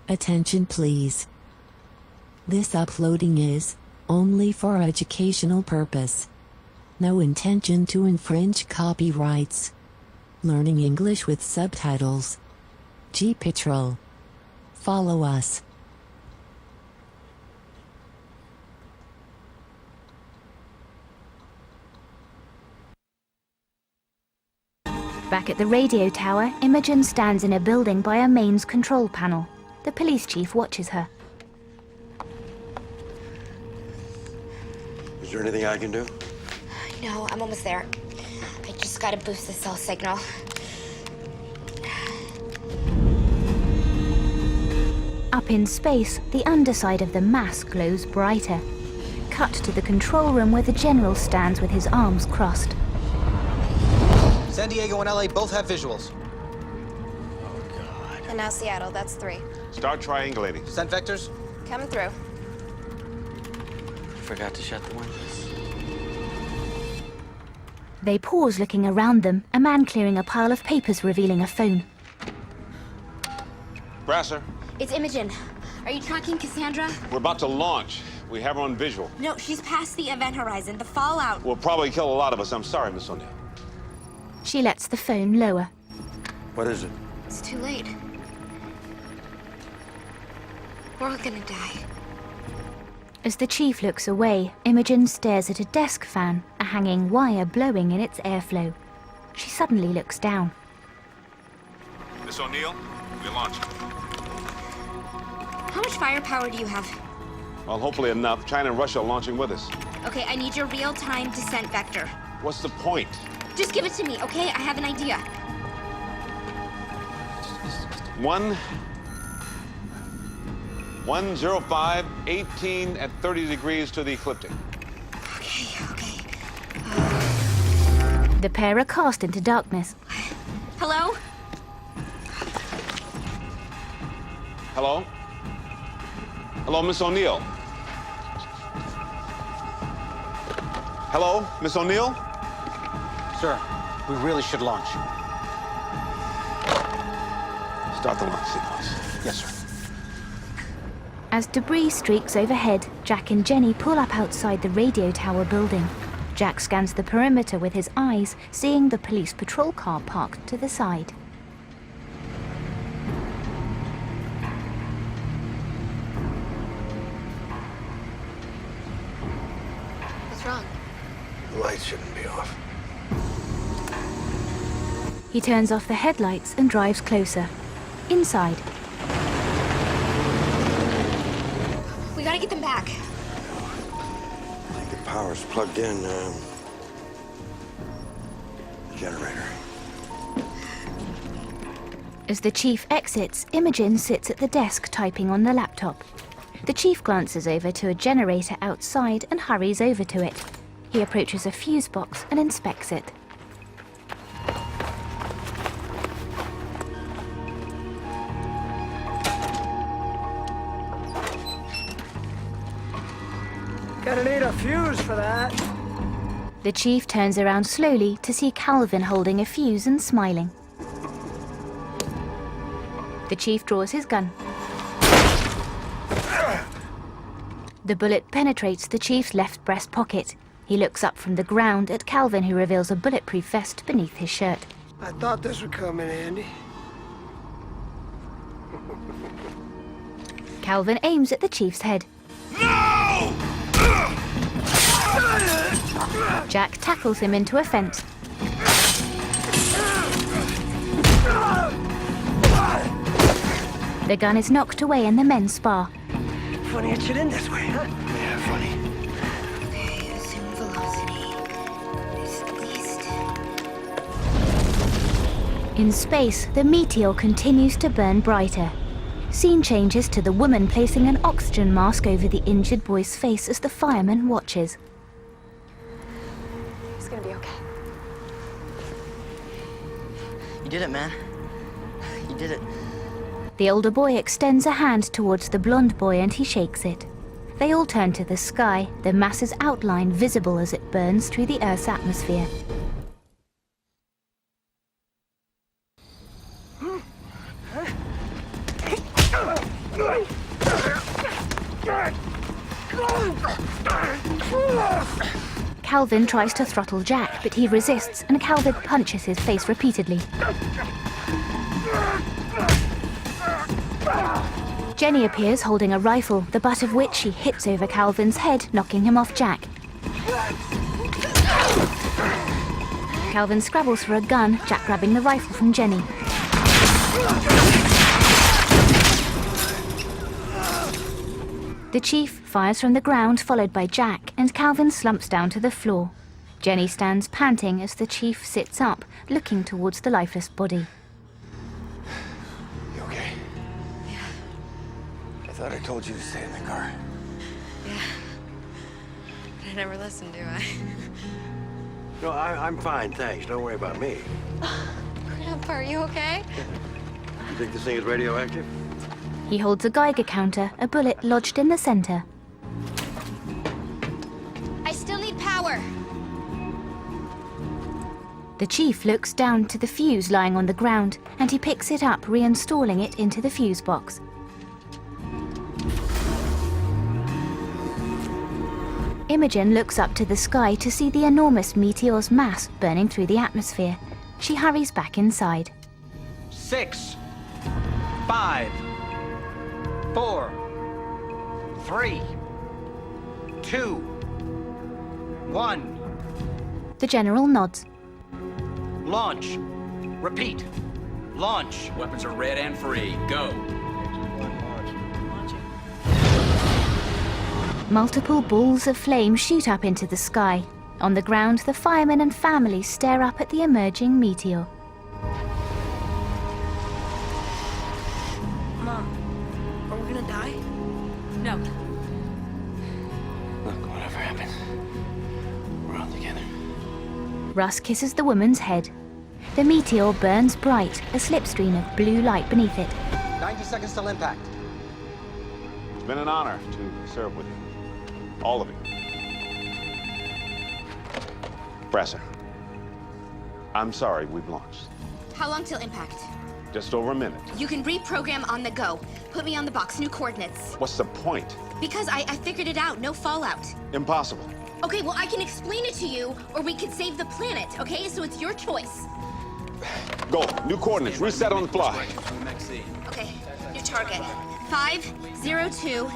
Attention please. This uploading is only for educational purpose. No intention to infringe copyrights. Learning English with subtitles. GPITRAL. Follow us. Back at the radio tower, Imogen stands in a building by a mains control panel. The police chief watches her. Is there anything I can do? No, I'm almost there. I just gotta boost the cell signal. Up in space, the underside of the mass glows brighter. Cut to the control room where the general stands with his arms crossed. San Diego and LA both have visuals. And now Seattle, that's 3. Start triangulating. Sent vectors? Coming through. Forgot to shut the windows. They pause looking around them, a man clearing a pile of papers revealing a phone. Brasser, It's Imogen. Are you tracking Cassandra? we're about to launch. We have her on visual. No, she's past the event horizon. The fallout. Will probably kill a lot of us. I'm sorry, Miss O'Neill. She lets the phone lower. What is it? It's too late. We're all gonna die. As the chief looks away, Imogen stares at a desk fan, a hanging wire blowing in its airflow. She suddenly looks down. Miss O'Neill, we launched. How much firepower do you have? Well, hopefully enough. China and Russia are launching with us. Okay, I need your real-time descent vector. What's the point? Just give it to me, okay? I have an idea. 105, 18 at 30 degrees to the ecliptic. Okay. The pair are cast into darkness. Hello? Hello? Hello, Miss O'Neill? Hello, Miss O'Neill? Sir, we really should launch. Start the launch sequence. Yes, sir. As debris streaks overhead, Jack and Jenny pull up outside the radio tower building. Jack scans the perimeter with his eyes, seeing the police patrol car parked to the side. What's wrong? The lights shouldn't be off. He turns off the headlights and drives closer. Inside, We gotta get them back. I think the power's plugged in. Generator. as the chief exits, Imogen sits at the desk typing on the laptop. The chief glances over to a generator outside and hurries over to it. He approaches a fuse box and inspects it. Gonna need a fuse for that. The chief turns around slowly to see Calvin holding a fuse and smiling. The chief draws his gun. The bullet penetrates the chief's left breast pocket. He looks up from the ground at Calvin, who reveals a bulletproof vest beneath his shirt. I thought this would come in handy. Calvin aims at the chief's head. No! Jack tackles him into a fence. The gun is knocked away and the men spar. Funny it should end this way, huh? Yeah, funny. Okay, assume velocity is at least... In space, the Meteor continues to burn brighter. Scene changes to the woman placing an oxygen mask over the injured boy's face as the fireman watches. It's gonna be okay. You did it, man. You did it. The older boy extends a hand towards the blonde boy and he shakes it. They all turn to the sky, the mass's outline visible as it burns through the Earth's atmosphere. Calvin tries to throttle Jack, but he resists, and Calvin punches his face repeatedly. Jenny appears holding a rifle, the butt of which she hits over Calvin's head, knocking him off Jack. Calvin scrabbles for a gun, Jack grabbing the rifle from Jenny. The chief fires from the ground, followed by Jack, and Calvin slumps down to the floor. Jenny stands panting as the chief sits up, looking towards the lifeless body. You okay? Yeah. I thought I told you to stay in the car. Yeah. I never listen, do I? No, I'm fine, thanks. Don't worry about me. Grandpa, are you okay? You think this thing is radioactive? He holds a Geiger counter, a bullet lodged in the center. I still need power. The chief looks down to the fuse lying on the ground, and he picks it up, reinstalling it into the fuse box. Imogen looks up to the sky to see the enormous meteor's mass burning through the atmosphere. She hurries back inside. 6, 5, 4, 3, 2, 1. The general nods. Launch. Repeat. Launch. Weapons are red and free. Go. Multiple balls of flame shoot up into the sky. On the ground, the firemen and families stare up at the emerging meteor. Mom, are we gonna die? No. Look, whatever happens, we're all together. Russ kisses the woman's head. The meteor burns bright, a slipstream of blue light beneath it. 90 seconds till impact. It's been an honor to serve with you. All of you. Brasser, I'm sorry we've launched. How long till impact? Just over a minute. You can reprogram on the go. Put me on the box, new coordinates. What's the point? Because I figured it out, no fallout. Impossible. Okay, well, I can explain it to you, or we could save the planet, okay? So it's your choice. Go, new coordinates, reset on the fly. Okay, new target. 502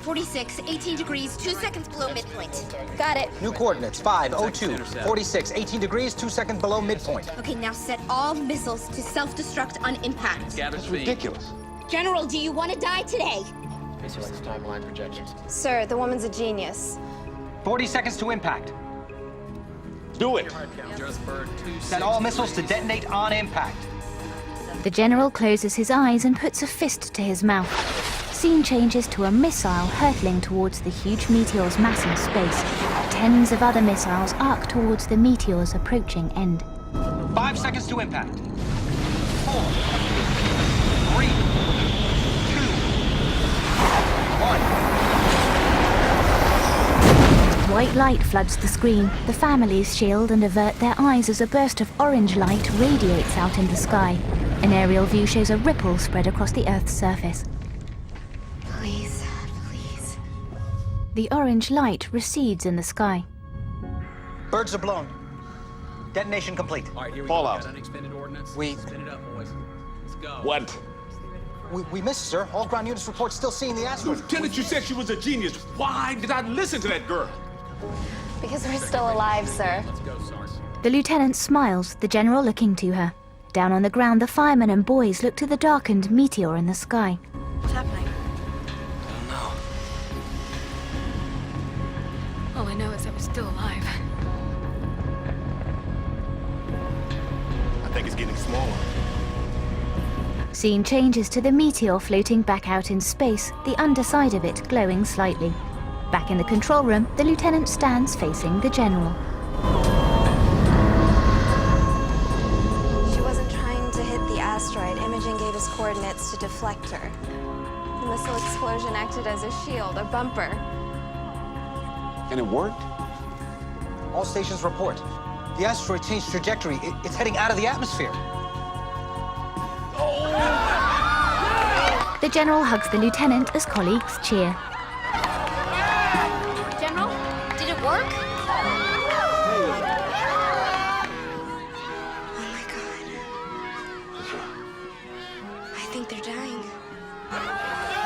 46, 18 degrees, 2 seconds below midpoint. Got it. New coordinates. 502, 46, 18 degrees, 2 seconds below midpoint. Okay, now set all missiles to self-destruct on impact. That's ridiculous. General, do you want to die today? Timeline projections. Sir, the woman's a genius. 40 seconds to impact. Do it. Set all missiles to detonate on impact. The general closes his eyes and puts a fist to his mouth. Scene changes to a missile hurtling towards the huge meteor's mass in space. Tens of other missiles arc towards the meteor's approaching end. 5 seconds to impact. 4, 3, 2, 1. White light floods the screen. The families shield and avert their eyes as a burst of orange light radiates out in the sky. An aerial view shows a ripple spread across the Earth's surface. Please, please. The orange light recedes in the sky. Birds are blown. Detonation complete. All right, here we Fallout. go. Got unexpended ordnance. We- Spin it up, boys. Let's go. What? We missed, sir. All ground units report still seeing the asteroid. Lieutenant, you said she was a genius. Why did I listen to that girl? Because we're still alive, sir. Let's go, Sarge. The lieutenant smiles, the general looking to her. Down on the ground, the firemen and boys look to the darkened meteor in the sky. What's happening? No. All I know is that we're still alive. I think it's getting smaller. Scene changes to the meteor floating back out in space, the underside of it glowing slightly. Back in the control room, the lieutenant stands facing the general. She wasn't trying to hit the asteroid. Imogen gave us coordinates to deflect her. The missile explosion acted as a shield, a bumper. And it worked? All stations report. The asteroid changed trajectory. It's heading out of the atmosphere. The general hugs the lieutenant as colleagues cheer. General, did it work? Oh my god. I think they're dying.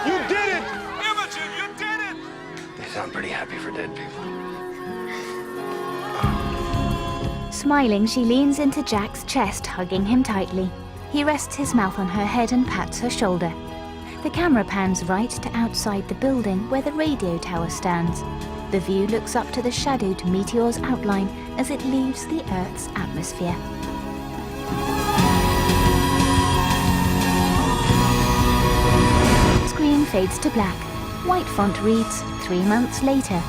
You did it! Imogen, you did it! They sound pretty happy for dead people. Smiling, she leans into Jack's chest, hugging him tightly. He rests his mouth on her head and pats her shoulder. The camera pans right to outside the building where the radio tower stands. The view looks up to the shadowed Meteor's outline as it leaves the Earth's atmosphere. Screen fades to black. White font reads, 3 months later.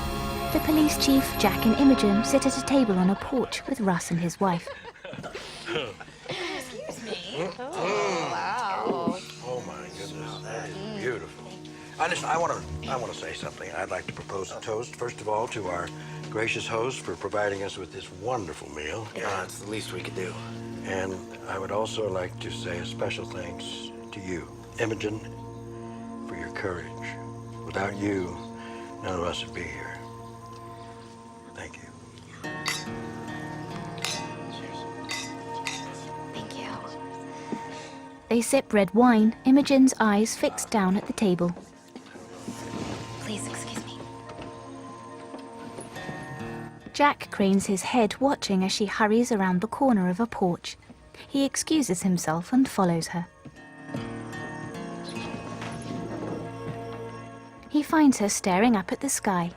The police chief, Jack and Imogen sit at a table on a porch with Russ and his wife. Excuse me. Oh, wow. Oh my goodness, that is beautiful. I want to say something. I'd like to propose a toast, first of all, to our gracious host for providing us with this wonderful meal. Yeah, it's the least we could do. And I would also like to say a special thanks to you, Imogen, for your courage. Without you, none of us would be here. Thank you. Thank you. They sip red wine, Imogen's eyes fixed down at the table. Please excuse me. Jack cranes his head, watching as she hurries around the corner of a porch. He excuses himself and follows her. He finds her staring up at the sky.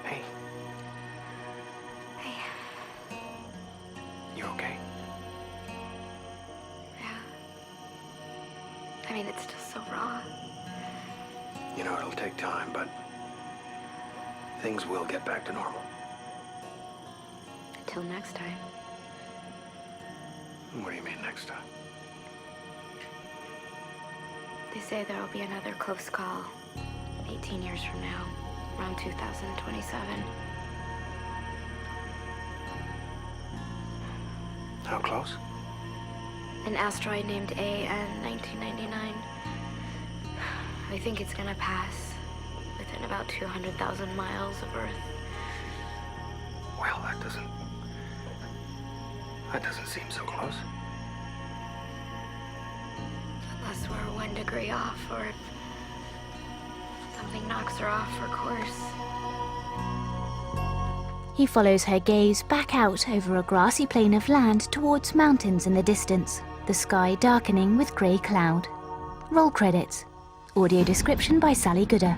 Hey. Hey. You okay? Yeah. I mean, it's still so raw. You know, it'll take time, but things will get back to normal. Until next time. What do you mean next time? They say there will be another close call 18 years from now, around 2027. How close? An asteroid named AN 1999. I think it's gonna pass within about 200,000 miles of Earth. Well, that doesn't seem so close. Unless we're 1 degree off, or if something knocks her off her course. He follows her gaze back out over a grassy plain of land towards mountains in the distance, the sky darkening with grey cloud. Roll credits. Audio description by Sally Gooder.